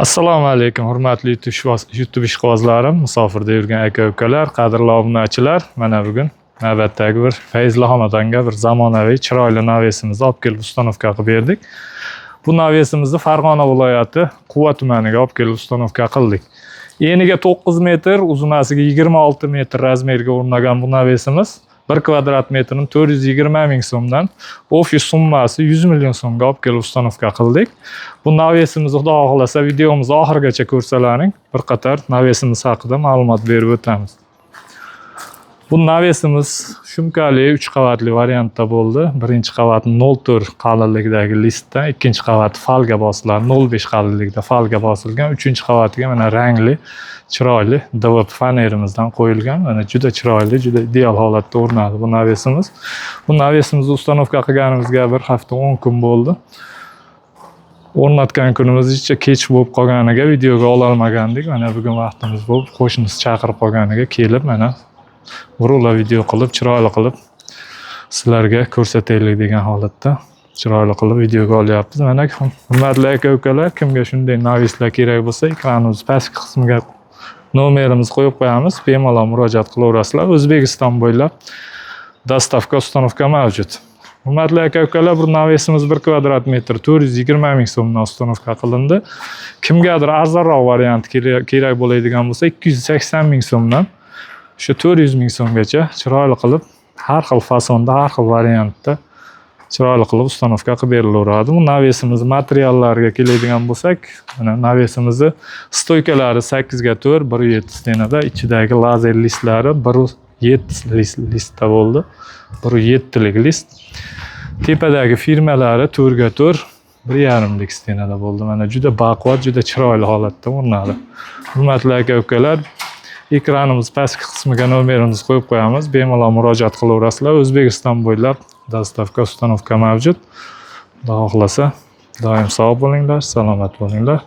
Assalomu alaykum, hurmatli YouTube ishqibozlarim, musofirda yurgan aka-ukalar, qadrli obunachilar. Mana bugun navbatdagi bir Fayzli xonadonga bir zamonaviy, chiroyli navisimizni olib kelib ustanovka qilib berdik. Bu navisimizni Farg'ona viloyati Quva tumaniga olib kelib ustanovka qildik. Eniga 9 metr, uzunasiga 26 metr razmerga o'rnagan bu navisimiz 1 kvadrat metrning 420 ming so'mdan ofis summasi 100 million so'mga olib kelib ustanovka qildik. Bu navisimizni xudo xohlasa videomizni oxirigacha ko'rsalaring, bir qator navisimiz haqida ma'lumot berib o'tamiz. Bu navisimiz shumkali 3 qavatli variantda bo'ldi. Birinchi qavati 0.4 qalinlikdagi listda, ikkinchi qavati falga bosilgan, 0.5 qalinlikda falga bosilgan, uchinchi qavatiga mana rangli, chiroyli DVP fanerimizdan qo'yilgan. Mana juda chiroyli, juda ideal holatda o'rnadi bu navisimiz. Bu navisimizni ustanovka qilganimizga bir hafta 10 kun bo'ldi. O'rnatgan kunimiz ichcha kech bo'lib qolganiga videoga ola olmagandik. Mana bugun vaqtimiz bo'lib, qo'shnisi chaqirib qolganiga kelib mana Burula video qilib, chiroyli qilib sizlarga ko'rsataylik degan holatda chiroyli qilib videoga olyapmiz. Mana hurmatli aka-ukalar, kimga shunday navislar kerak bo'lsa, ekranimiz pastki qismiga nomerimizni qo'yib qo'yamiz. Bemalol murojaat qilaverasizlar. O'zbekiston bo'ylab dostavka, ustanovka mavjud. Hurmatli aka-ukalar, bu navisimiz 1 kvadrat metr 420 ming so'mdan ustanovka qilindi. Kimgadir arzonroq variant kerak bo'ladigan bo'lsa, 280 ming so'mdan shu 400 ming so'mgacha chiroyli qilib, har xil fasonda, har xil variantda chiroyli qilib ustanovka qilib berilaveradi. Bu navisimiz materiallariga keladigan bo'lsak, mana navisimizni stoykalari 8 ga 4, 1.7 stenada, ichidagi lazer listlari 1.7 listda bo'ldi. 1.7 lik list. Tepadagi firmalari 4 ga 4, 1.5 lik stenada bo'ldi. Mana juda baquvvat, juda chiroyli holatda o'rnadi. Hurmatli aka-ukalar, ekranimiz pastki qismiga nomerimizni qo'yib qo'yamiz. Bemalol murojaat qilaverasizlar. O'zbekiston bo'ylab dostavka, ustanovka mavjud. Xudo xohlasa, doim sog' bo'linglar, salomat bo'linglar.